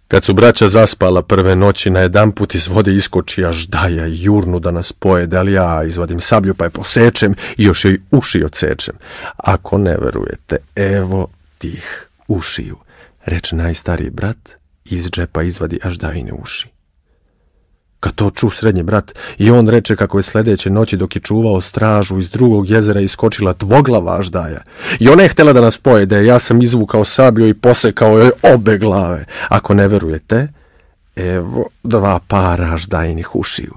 Kad su braća zaspala prve noći, najedanput iz vode iskoči Aždaja i jurnu da nas pojede, ali ja izvadim sablju pa je posečem i još joj uši odsečem. Ako ne verujete, evo tih ušiju, reče najstariji brat i iz džepa izvadi Aždajine uši. Kad to ču srednji brat i on reče kako je sljedeće noći dok je čuvao stražu iz drugog jezera iskočila dvoglava Aždaja. I ona je htjela da nas pojede, ja sam izvukao sablju i posekao joj obe glave. Ako ne verujete, evo 2 para Aždajinih ušiju,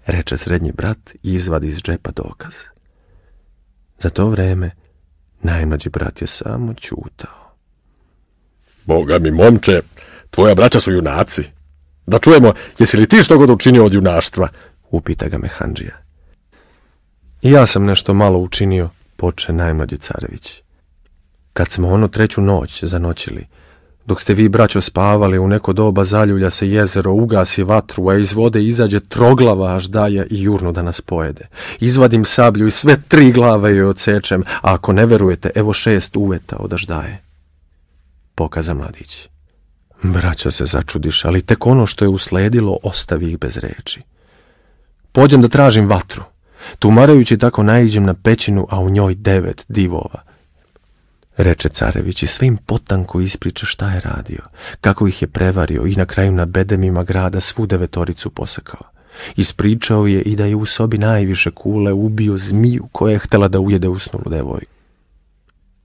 reče srednji brat i izvadi iz džepa dokaz. Za to vreme najmlađi brat je samo ćutao. Boga mi, momče, tvoja braća su junaci. Da čujemo, jesi li ti što god učinio od junaštva? Upita ga Mehandžija. I ja sam nešto malo učinio, poče najmlađi carević. Kad smo ono 3. noć zanoćili, dok ste vi, braćo, spavali, u neko doba zaljulja se jezero, ugasi vatru, a iz vode izađe troglava Aždaja i jurnu da nas pojede. Izvadim sablju i sve 3 glave joj odsečem, a ako ne verujete, evo 6 uveta od Aždaje. Pokaza mladić. Braća se začudiš, ali tek ono što je usledilo ostavi ih bez reči. Pođem da tražim vatru. Tumarajući tako naiđem na pećinu, a u njoj 9 divova. Reče carević i sve im potanko ispriča šta je radio, kako ih je prevario i na kraju na bedemima grada svu 9 posekao. Ispričao je i da je u sobi najviše kule ubio zmiju koja je htjela da ujede usnulu devojku.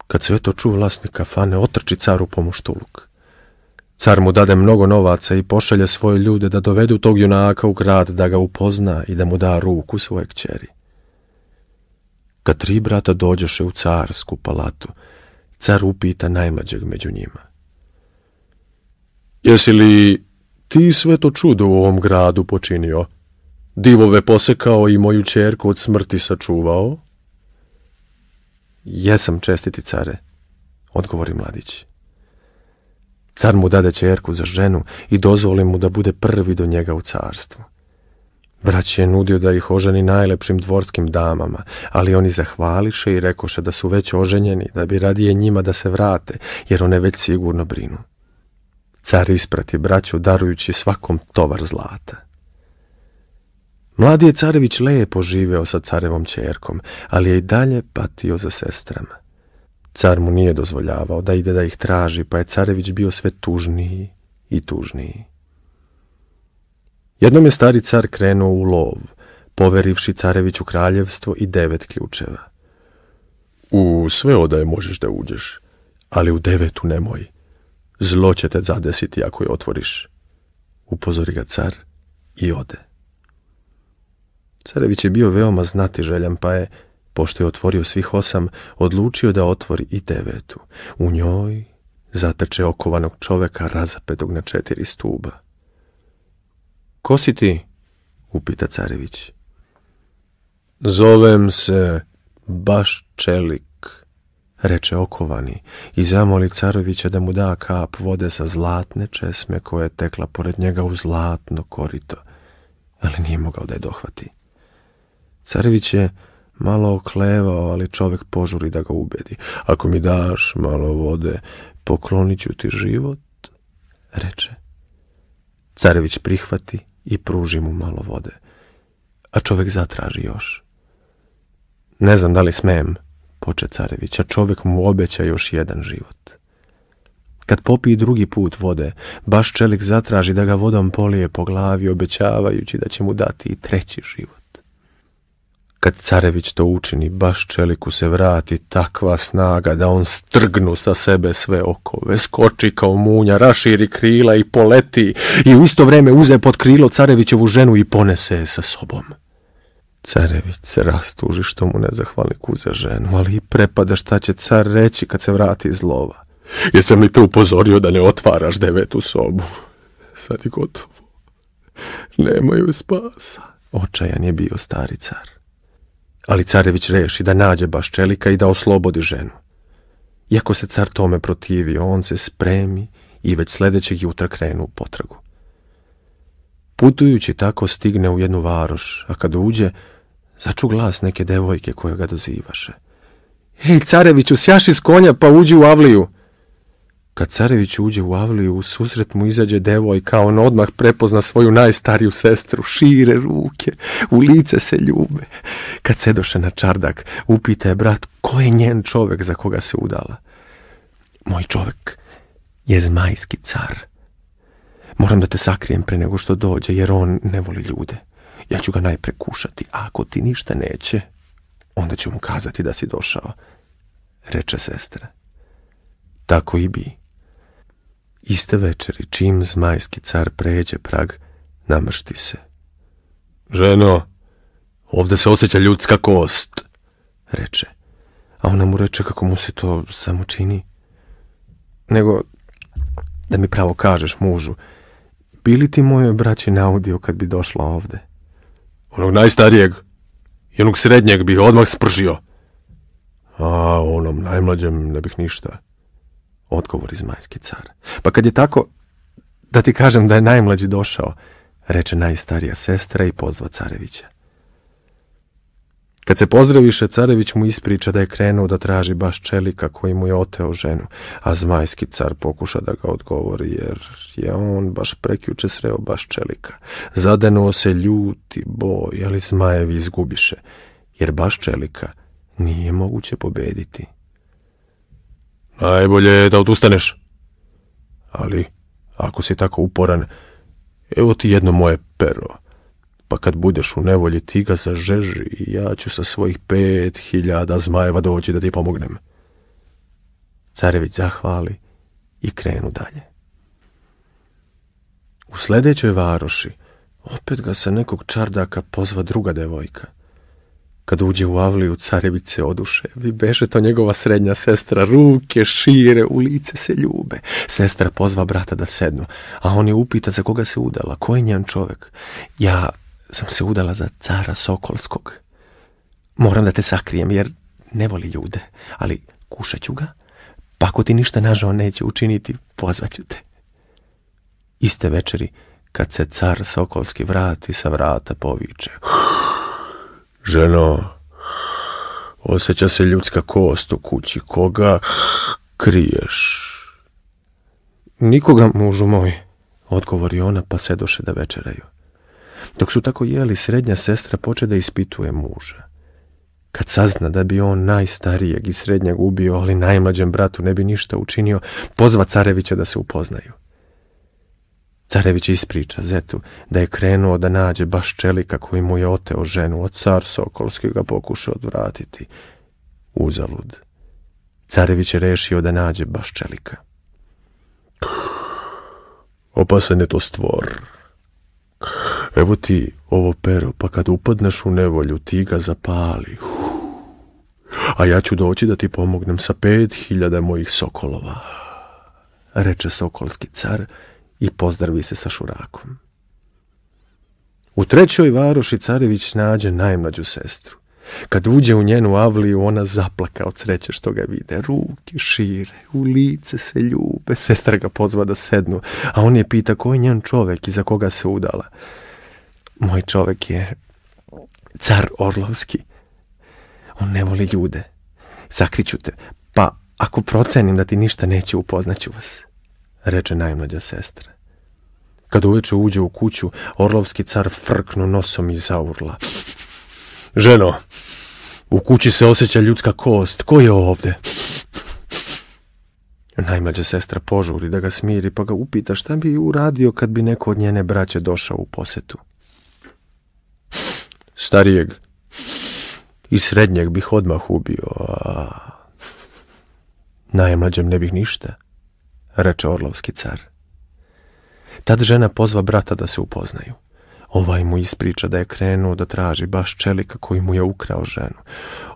Kad sve to ču vlasnik kafane, otrči caru po muštuluk. Car mu dade mnogo novaca i pošalje svoje ljude da dovedu tog junaka u grad, da ga upozna i da mu da ruku svoje kćeri. Kad 3 brata dođoše u carsku palatu, car upita najmlađeg među njima. Jesi li ti sve to čudo u ovom gradu počinio? Divove posekao i moju ćerku od smrti sačuvao? Jesam, čestiti care, odgovori mladić. Car mu dade ćerku za ženu i dozvoli mu da bude prvi do njega u carstvu. Vrać je nudio da ih oženi najlepšim dvorskim damama, ali oni zahvališe i rekoše da su već oženjeni, da bi radije njima da se vrate, jer one već sigurno brinu. Car isprati braću, darujući svakom tovar zlata. Mladi je carević lepo živeo sa carevom ćerkom, ali je i dalje patio za sestrama. Car mu nije dozvoljavao da ide da ih traži, pa je carević bio sve tužniji i tužniji. Jednom je stari car krenuo u lov, poverivši careviću kraljevstvo i 9 ključeva. U sve odaje možeš da uđeš, ali u 9 nemoj. Zlo će te zadesiti ako je otvoriš. Upozori ga car i ode. Carević je bio veoma znatiželjan, pa je, pošto je otvorio svih 8, odlučio da otvori i 9. U njoj zateče okovanog čoveka razapetog na 4 stuba. Ko si ti? Upita carević. Zovem se Baščelik, reče okovani i zamoli carevića da mu da kap vode sa zlatne česme koja je tekla pored njega u zlatno korito, ali nije mogao da je dohvati. Carević je malo oklevao, ali čovek požuri da ga ubedi. Ako mi daš malo vode, poklonit ću ti život, reče. Carević prihvati i pruži mu malo vode, a čovek zatraži još. Ne znam da li smem, poče carević, a čovek mu obeća još 1 život. Kad popije drugi put vode, Baščelik zatraži da ga vodom polije po glavi, obećavajući da će mu dati i 3. život. Kad carević to učini, Baščeliku se vrati takva snaga da on strgnu sa sebe sve okove, skoči kao munja, raširi krila i poleti i u isto vreme uze pod krilo carevićevu ženu i ponese je sa sobom. Carević se rastuži što mu nezahvalnik uze ženu, ali i prepada šta će car reći kad se vrati iz lova. Jesam li te upozorio da ne otvaraš 9. sobu? Sad je gotovo. Nemaju spasa. Očajan je bio stari car. Ali carević reši da nađe Baščelika i da oslobodi ženu. Iako se car tome protivio, on se spremi i već sljedećeg jutra krenu u potragu. Putujući tako stigne u jednu varoš, a kad uđe, začu glas neke devojke koja ga dozivaše. Hej, careviću, sjaši s konja pa uđi u avliju. Kad carević uđe u avliju, u susret mu izađe devojka, on odmah prepozna svoju najstariju sestru, šire ruke, u lice se ljube. Kad sedoše na čardak, upita je brat ko je njen čovek za koga se udala. Moj čovek je zmajski car. Moram da te sakrijem pre nego što dođe, jer on ne voli ljude. Ja ću ga najpre kušati, a ako ti ništa neće, onda ću mu kazati da si došao, reče sestra. Tako i bi. Iste večeri, čim zmajski car pređe prag, namršti se. Ženo, ovde se osjeća ljudska kost, reče. A ona mu reče kako mu se to samo čini. Nego, da mi pravo kažeš, mužu, bi li ti mojoj braći naudio kad bi došla ovde? Onog najstarijeg i onog srednjeg bih odmah spržio. A onom najmlađem ne bih ništa, odgovori zmajski car. Pa kad je tako, da ti kažem da je najmlađi došao, reče najstarija sestra i pozva carevića. Kad se pozdraviše, carević mu ispriča da je krenuo da traži baš čelika koji mu je oteo ženu, a zmajski car pokuša da ga odgovori, jer je on baš prekjuče sreo baš čelika. Zadenuo se ljuti boj, ali zmajevi izgubiše, jer baš čelika nije moguće pobediti. Najbolje je da odustaneš. Ali, ako si tako uporan, evo ti jedno moje pero, pa kad budeš u nevolji ti ga zažeži i ja ću sa svojih 5000 zmajeva doći da ti pomognem. Carević zahvali i krenu dalje. U sljedećoj varoši opet ga sa nekog čardaka pozva druga devojka. Kad uđe u avliju, carević se oduševi, beše to njegova srednja sestra, ruke šire, u lice se ljube. Sestra pozva brata da sednu, a on je upita za koga se udala, ko je njen čovek. Ja sam se udala za cara Sokolskog. Moram da te sakrijem, jer ne voli ljude, ali kušat ću ga, pa ako ti ništa nažao neće učiniti, pozvaću te. Iste večeri, kad se car Sokolski vrati, sa vrata poviče. Ženo, osjeća se ljudska kost u kući, koga kriješ? Nikoga, mužu moj, odgovori ona, pa sedoše da večeraju. Dok su tako jeli, srednja sestra poče da ispituje muža. Kad sazna da bi on najstarijeg i srednjeg ubio, ali najmlađem bratu ne bi ništa učinio, pozva carevića da se upoznaju. Carević ispriča zetu da je krenuo da nađe baš čelika koji mu je oteo ženu, a car Sokolski ga pokušao odvratiti. Uzalud. Carević je rešio da nađe baš čelika. Opasan je to stvor. Evo ti ovo pero, pa kad upadneš u nevolju, ti ga zapali. A ja ću doći da ti pomognem sa 5000 mojih sokolova, reče Sokolski car i pozdravi se sa šurakom. U trećoj varoši carević nađe najmlađu sestru. Kad uđe u njenu avliju, ona zaplaka od sreće što ga vide. Ruke šire, u lice se ljube. Sestra ga pozva da sednu, a on je pita ko je njen čovek i za koga se udala. Moj čovek je car Orlovski. On ne voli ljude. Sakriću te, pa ako procenim da ti ništa neće, upoznaću vas, reče najmlađa sestra. Kad uveče uđe u kuću, Orlovski car frknu nosom i zaurla. Ženo, u kući se osjeća ljudska kost, ko je ovde? Najmlađa sestra požuri da ga smiri, pa ga upita šta bi uradio kad bi neko od njene braće došao u posetu. Starijeg i srednjeg bih odmah ubio, a najmlađem ne bih ništa, reče Orlovski car. Tad žena pozva brata da se upoznaju. Ovaj mu ispriča da je krenuo da traži baš čelika koji mu je ukrao ženu.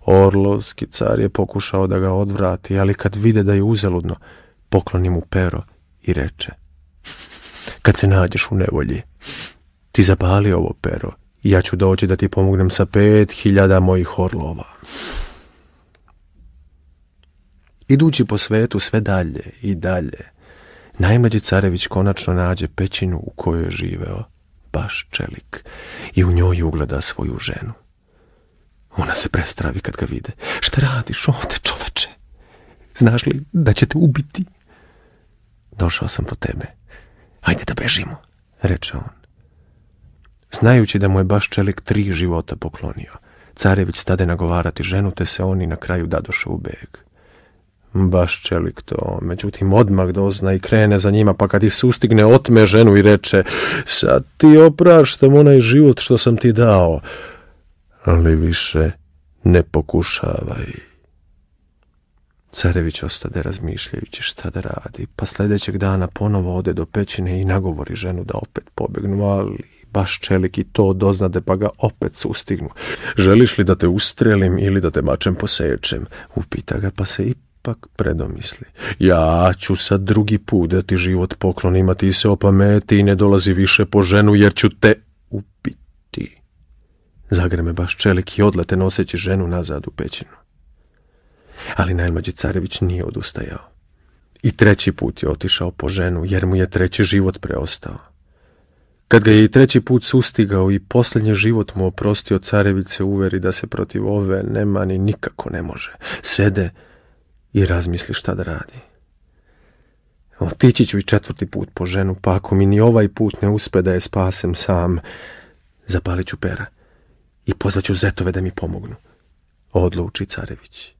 Orlovski car je pokušao da ga odvrati, ali kad vide da je uzaludno, pokloni mu pero i reče: kad se nađeš u nevolji, ti zapali ovo pero i ja ću doći da ti pomognem sa 5000 mojih orlova. Idući po svetu sve dalje i dalje, najmlađi carević konačno nađe pećinu u kojoj je živeo baš čelik i u njoj ugleda svoju ženu. Ona se prestravi kad ga vide. Šta radiš ovde, čoveče? Znaš li da će te ubiti? Došao sam po tebe. Hajde da bežimo, reče on. Znajući da mu je baš čelik 3 života poklonio, carević stade nagovarati ženu, te se oni na kraju dadoše u beg. Baš čelik to, međutim odmah dozna i krene za njima, pa kad ih sustigne otme ženu i reče: sad ti opraštam onaj život što sam ti dao, ali više ne pokušavaj. Carević ostade razmišljajući šta da radi, pa sljedećeg dana ponovo ode do pećine i nagovori ženu da opet pobegnu, ali baš čelik i to doznade, pa ga opet sustignu. Želiš li da te ustrelim ili da te mačem posečem? Upita ga, pa se ipak predomisli. Ja ću sad drugi put da ti život poklonim, a ti se opameti i ne dolazi više po ženu, jer ću te ubiti. Zagreme baš čelik i odlete noseći ženu nazad u pećinu. Ali najmlađi carević nije odustajao. I 3. put je otišao po ženu, jer mu je 3. život preostao. Kad ga je i 3. put sustigao i posljednji život mu oprostio, carević se uveri da se protiv ove nemani nikako ne može. Sede i razmisli šta da radi. Otići ću i 4. put po ženu, pa ako mi ni ovaj put ne uspe da je spasem sam, zapalit ću pera i pozvaću zetove da mi pomognu, odluči carević.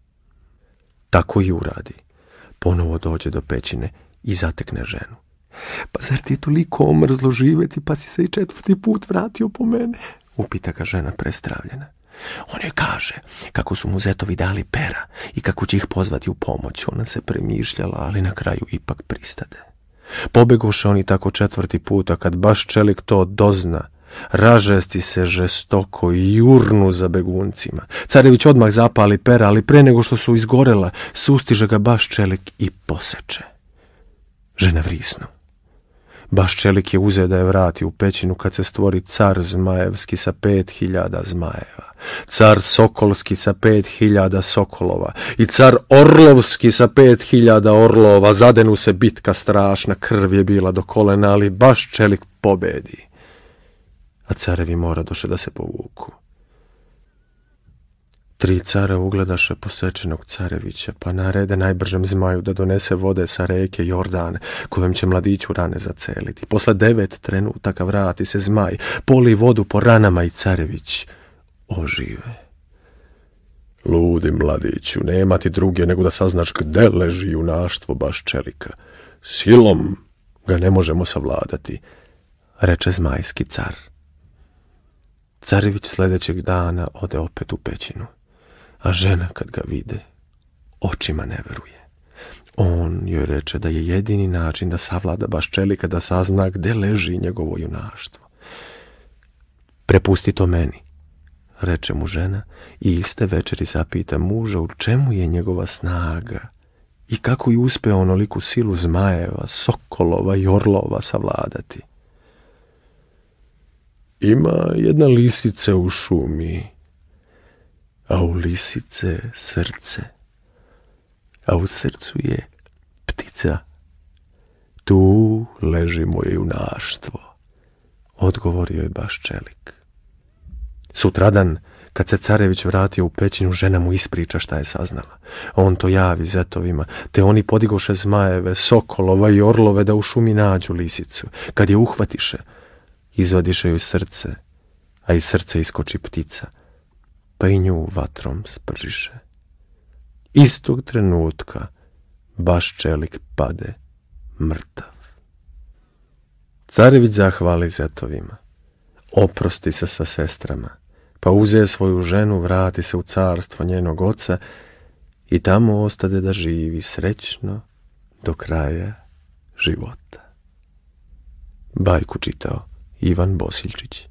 Tako i uradi. Ponovo dođe do pećine i zatekne ženu. Pa zar ti je toliko omrzlo živjeti, pa si se i 4. put vratio po mene? Upita ga žena prestravljena. On joj kaže kako su mu zetovi dali pera i kako će ih pozvati u pomoć. Ona se premišljala, ali na kraju ipak pristade. Pobegoše oni tako 4. put, a kad baš čelik to dozna, ražesti se žestoko i jurnu za beguncima. Carević odmah zapali pera, ali pre nego što su izgorela, sustiže ga baš čelik i poseče. Žena vrisnu. Baš čelik je uzeo da je vrati u pećinu kad se stvori car zmajevski sa 5000 zmajeva, car sokolski sa 5000 sokolova i car orlovski sa 5000 orlova. Zadenu se bitka strašna, krv je bila do kolena, ali baš čelik pobedi. A carevi moradoše da se povuku. 3 cara ugledaše posečenog carevića, pa narede najbržem zmaju da donese vode sa reke Jordan, kojem će mladiću rane zaceliti. Posle 9 trenutaka vrati se zmaj, poli vodu po ranama i carević ožive. Ludi mladiću, nema ti druge nego da saznaš gde leži junaštvo baš čelika. Silom ga ne možemo savladati, reče zmajski car. Carević sljedećeg dana ode opet u pećinu, a žena kad ga vide, očima ne veruje. On joj reče da je jedini način da savlada baš čelika da sazna gde leži njegovo junaštvo. Prepusti to meni, reče mu žena, i iste večeri zapita muža u čemu je njegova snaga i kako je uspeo onoliku silu zmajeva, sokolova i orlova savladati. Ima jedna lisica u šumi, a u lisice srce, a u srcu je ptica. Tu leži moje junaštvo, odgovorio je baš čelik. Sutradan, kad se carević vratio u pećinu, žena mu ispriča šta je saznala. On to javi zetovima, te oni podigoše zmajeve, sokolova i orlove da u šumi nađu lisicu. Kad je uhvatiše, izvadiše joj srce, a iz srca iskoči ptica, pa i nju vatrom spržiše. Istog trenutka baš čelik pade mrtav. Carević zahvali zetovima, oprosti se sa sestrama, pa uze svoju ženu, vrati se u carstvo njenog oca i tamo ostade da živi srećno do kraja života. Bajku čitao Ivan Bosiljčić.